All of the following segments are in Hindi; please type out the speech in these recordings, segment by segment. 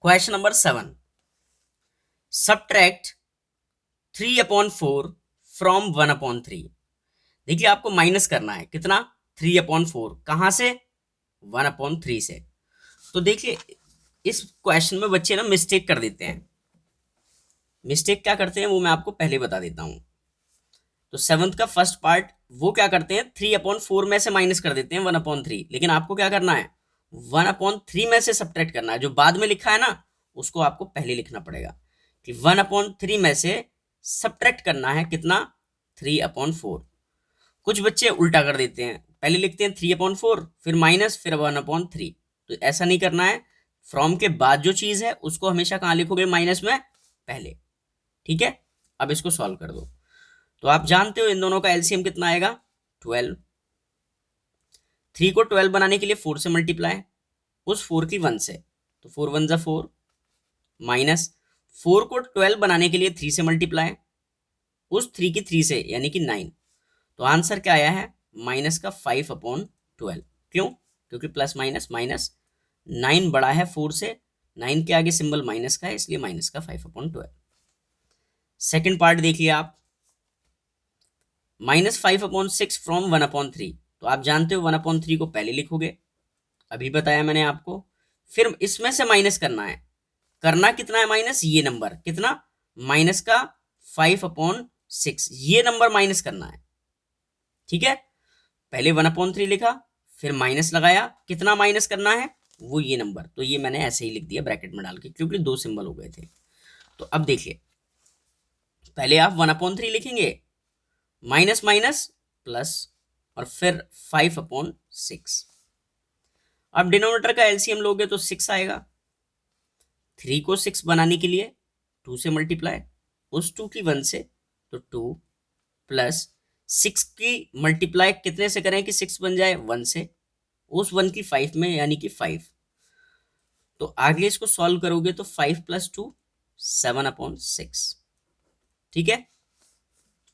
Question number 7, subtract 3/4 from 1/3। देखिए आपको माइनस करना है कितना, 3/4 कहां से, 1/3 से। तो देखिए इस क्वेश्चन में बच्चे ना मिस्टेक कर देते हैं। मिस्टेक क्या करते हैं वो मैं आपको पहले बता देता हूं। तो सेवंथ का फर्स्ट पार्ट वो क्या करते हैं, 3/4 में से माइनस कर देते हैं 1/3, लेकिन आपको क्या करना है, 1/3 में से सब्ट्रैक्ट करना है। जो बाद में लिखा है ना उसको आपको पहले लिखना पड़ेगा कि 1/3 में से सब्ट्रैक्ट करना है कितना, 3/4। कुछ बच्चे उल्टा कर देते हैं, पहले लिखते हैं 3/4 फिर माइनस फिर 1/3। तो ऐसा नहीं करना है। फ्रॉम के बाद जो चीज है उसको हमेशा कहाँ लिखोगे, माइनस में पहले। ठीक है, अब इसको सॉल्व कर दो। तो आप जानते हो इन दोनों का एलसीएम कितना आएगा, 12। 3 को 12 बनाने के लिए 4 से मल्टीप्लाई, उस 4 की 1 से, तो 4 1 जा 4, माइनस 4 को 12 बनाने के लिए 3 से मल्टीप्लाई, उस 3 की 3 से यानी कि 9। तो आंसर क्या आया है, माइनस का 5/12। क्यों, क्योंकि प्लस माइनस माइनस, 9 बड़ा है 4 से, 9 के आगे सिंबल माइनस का है इसलिए माइनस का 5/12। सेकेंड पार्ट देखिए आप, -5/6 फ्रॉम 1/3। तो आप जानते हो 1/3 को पहले लिखोगे, अभी बताया मैंने आपको। फिर इसमें से माइनस करना है, करना कितना है माइनस, ये नंबर कितना, माइनस का 5/6, ये नंबर माइनस करना है। ठीक है, पहले 1/3 लिखा, फिर माइनस लगाया, कितना माइनस करना है, वो ये नंबर। तो ये मैंने ऐसे ही लिख दिया ब्रैकेट में डाल के क्योंकि दो सिंबल हो गए थे। तो अब देखिए, पहले आप 1/3 लिखेंगे, माइनस माइनस प्लस, और फिर 5/6। अब डिनोमिनेटर का एलसीएम लोगे तो 6 आएगा। 3 को 6 बनाने के लिए 2 से मल्टीप्लाई, उस 2 की 1 से, तो 2 प्लस 6 की मल्टीप्लाई कितने से करें कि 6 बन जाए, 1 से, उस 1 की 5 में यानी कि 5। तो आगे इसको सॉल्व करोगे तो 5 + 2 7/6। ठीक है,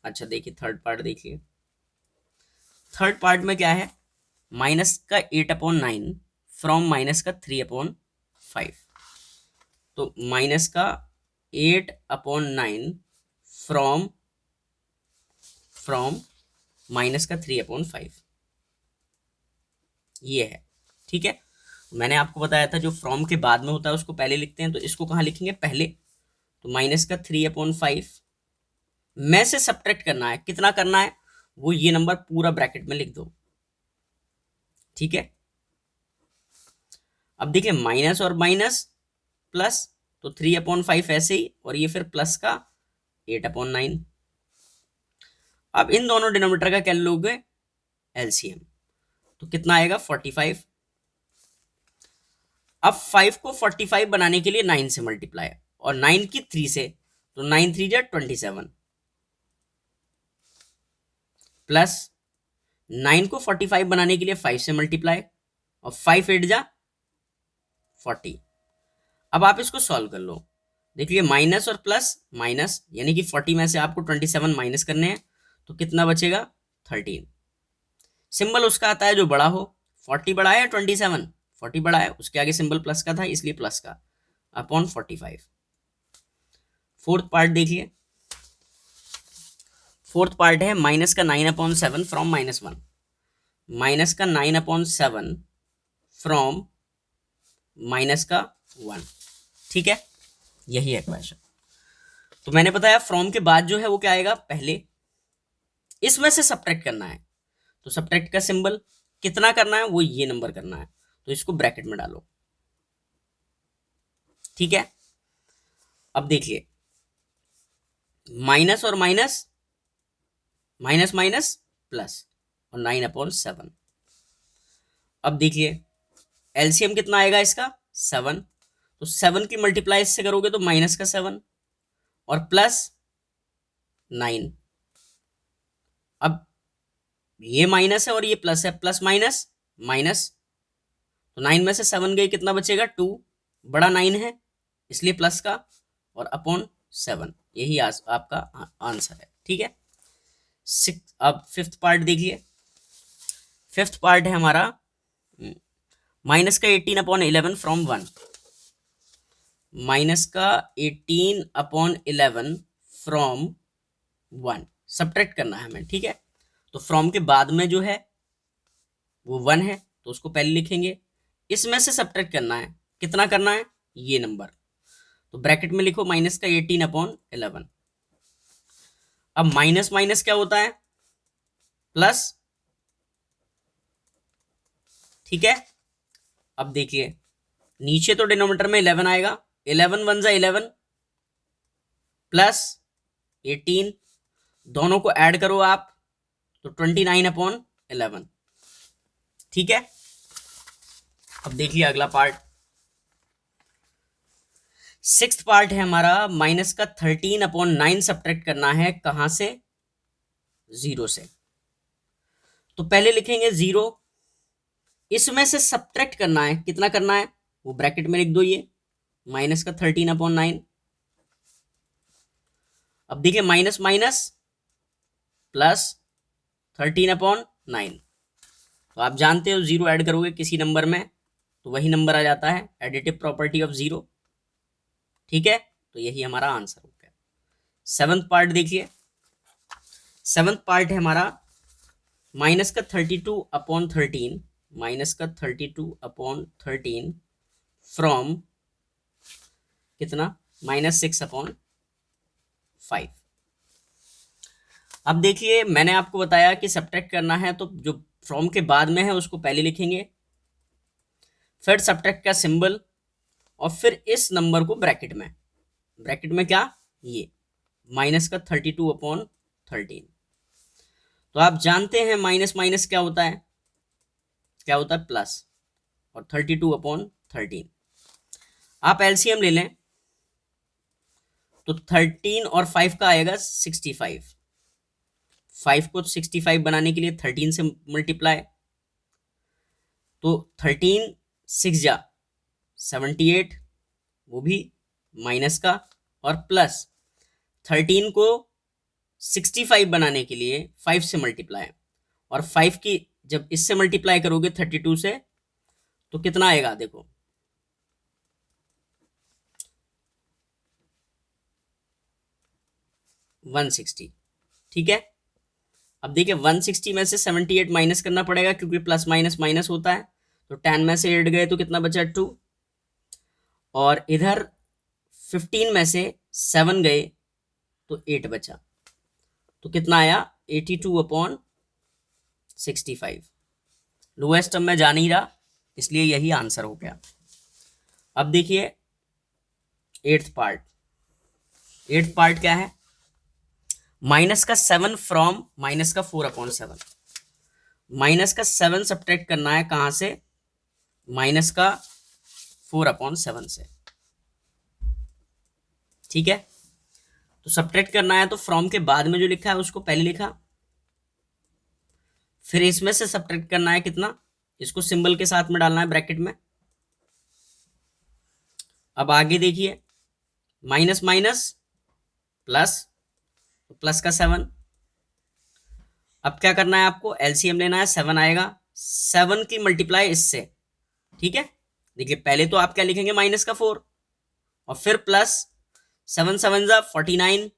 अच्छा देखिए थर्ड पार्ट देखिए। थर्ड पार्ट में क्या है, माइनस का 8/9 फ्रॉम माइनस का 3/5। तो माइनस का 8/9 फ्रॉम फ्रॉम माइनस का 3/5, ये है। ठीक है, मैंने आपको बताया था जो फ्रॉम के बाद में होता है उसको पहले लिखते हैं, तो इसको कहाँ लिखेंगे, पहले। तो माइनस का 3/5 में से सब्ट्रैक्ट करना है, कितना करना है, वो ये नंबर पूरा ब्रैकेट में लिख दो। ठीक है, अब देखिए माइनस और माइनस प्लस, तो 3/5 ऐसे ही, और ये फिर प्लस का 8/9। अब इन दोनों डिनोमिनेटर का क्या लोगे, एलसीएम, तो कितना आएगा, 45। अब 5 को 45 बनाने के लिए 9 से मल्टीप्लाई, और 9 की 3 से, तो 9 3 जा 27, प्लस 9 को 45 बनाने के लिए 5 से मल्टीप्लाई, और 5 8 जा 40। अब आप इसको सॉल्व कर लो, देखिए माइनस और प्लस माइनस, यानी कि 40 में से आपको 27 माइनस करने हैं, तो कितना बचेगा, 13। सिंबल उसका आता है जो बड़ा हो, 40 बड़ा है या 27, 40 बड़ा है, उसके आगे सिंबल प्लस का था इसलिए प्लस का, अपॉन 45। फोर्थ पार्ट देखिए, फोर्थ पार्ट है माइनस का 9/7 फ्रॉम -1। माइनस का 9/7 फ्रॉम माइनस का 1। ठीक है, यही है क्वेश्चन। तो मैंने बताया फ्रॉम के बाद जो है वो क्या आएगा, पहले इसमें से सब्ट्रैक्ट करना है। तो सब्ट्रैक्ट का सिंबल कितना करना है, वो ये नंबर करना है, तो इसको ब्रैकेट में डालो। ठीक है, अब देखिए माइनस और माइनस, माइनस माइनस प्लस, और 9/7। अब देखिए एलसीएम कितना आएगा इसका, 7। तो 7 की मल्टीप्लाई इससे करोगे तो माइनस का 7 और प्लस 9। अब ये माइनस है और ये प्लस है, प्लस माइनस माइनस, तो 9 में से 7 गई, कितना बचेगा, 2, बड़ा 9 है इसलिए प्लस का, और अपॉन 7, यही आपका आंसर है। ठीक है, सिक्स। अब फिफ्थ पार्ट देखिए, फिफ्थ पार्ट है हमारा माइनस का 18/11 फ्रॉम 1। माइनस का 18/11 फ्रॉम 1 सब्ट्रैक्ट करना है हमें, ठीक है। तो फ्रॉम के बाद में जो है वो 1 है, तो उसको पहले लिखेंगे। इसमें से सब्ट्रैक्ट करना है, कितना करना है, ये नंबर। तो ब्रैकेट में लिखो माइनस का 18/11। अब माइनस माइनस क्या होता है, प्लस, ठीक है। अब देखिए नीचे तो डिनोमिनेटर में 11 आएगा, 11 वन जा 11 प्लस 18, दोनों को ऐड करो आप तो 29/11, ठीक है। अब देखिए अगला पार्ट, सिक्स्थ पार्ट है हमारा, माइनस का 13/9 सब्ट्रैक्ट करना है, कहां से, 0 से। तो पहले लिखेंगे 0, इसमें से सब्ट्रैक्ट करना है, कितना करना है वो ब्रैकेट में लिख दो, ये माइनस का 13/9। अब देखिए माइनस माइनस प्लस 13/9, तो आप जानते हो 0 ऐड करोगे किसी नंबर में तो वही नंबर आ जाता है, एडिटिव प्रॉपर्टी ऑफ 0, ठीक है। तो यही हमारा आंसर हो गया। सेवंथ पार्ट देखिए, सेवंथ पार्ट है हमारा, माइनस का 32/13, माइनस का 32/13 फ्रॉम कितना, -6/5। अब देखिए मैंने आपको बताया कि सब्ट्रैक्ट करना है तो जो फ्रॉम के बाद में है उसको पहले लिखेंगे, फिर सब्ट्रैक्ट का सिंबल, और फिर इस नंबर को ब्रैकेट में, ब्रैकेट में क्या, ये माइनस का 32/13। तो आप जानते हैं माइनस माइनस क्या होता है, क्या होता है, प्लस, और 32/13 आप एलसीएम ले लें तो 13 और 5 का आएगा 65, 5 को 65 बनाने के लिए 13 से मल्टीप्लाई, तो 13 6 जा 78, वो भी माइनस का, और प्लस 13 को 65 बनाने के लिए 5 से मल्टीप्लाई, और 5 की जब इससे मल्टीप्लाई करोगे 32 से तो कितना आएगा, देखो 160, ठीक है। अब देखिए 160 में से 78 माइनस करना पड़ेगा क्योंकि प्लस माइनस माइनस होता है, तो 10 में से 8 गए तो कितना बचा, 2, और इधर 15 में से 7 गए तो 8 बचा, तो कितना आया, 82/65। लोएस्ट टर्म में जा नहीं रहा इसलिए यही आंसर हो गया। अब देखिए एट्थ पार्ट, एट्थ पार्ट क्या है, माइनस का 7 फ्रॉम माइनस का 4/7, माइनस का 7 सब्ट्रैक्ट करना है, कहां से, माइनस का 4/7 से, ठीक है। तो सब्ट्रैक्ट करना है तो फ्रॉम के बाद में जो लिखा है उसको पहले लिखा, फिर इसमें से सब्ट्रैक्ट करना है कितना, इसको सिंबल के साथ में डालना है ब्रैकेट में। अब आगे देखिए माइनस माइनस प्लस, तो प्लस का 7, अब क्या करना है आपको, एलसीएम लेना है, 7 आएगा, 7 की मल्टीप्लाई इससे, ठीक है। देखिए पहले तो आप क्या लिखेंगे, माइनस का 4, और फिर प्लस 7 7 जा 49,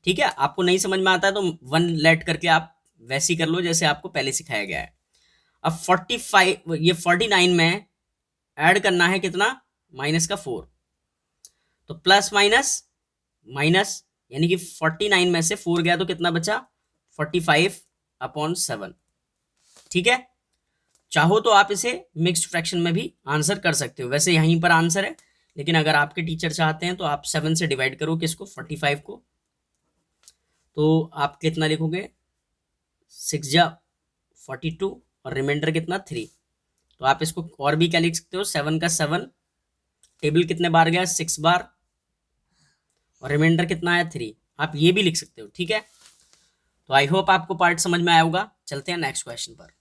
ठीक है। आपको नहीं समझ में आता है तो 1 लेट करके आप वैसे ही कर लो जैसे आपको पहले सिखाया गया है। अब 45 ये 49 में ऐड करना है कितना, माइनस का 4, तो प्लस माइनस माइनस, यानी कि 49 में से 4 गया तो कितना बचा, 45/7, ठीक है। चाहो तो आप इसे मिक्स्ड फ्रैक्शन में भी आंसर कर सकते हो, वैसे यहीं पर आंसर है, लेकिन अगर आपके टीचर चाहते हैं तो आप 7 से डिवाइड करो किसको, 45 को, तो आप कितना लिखोगे, 6 जा 42, और रिमाइंडर कितना, 3। तो आप इसको और भी क्या लिख सकते हो, 7 का 7, टेबल कितने बार गया, 6 बार, और रिमाइंडर कितना आया, 3। आप ये भी लिख सकते हो, ठीक है। तो आई होप आपको पार्ट समझ में आया होगा। चलते हैं नेक्स्ट क्वेश्चन पर।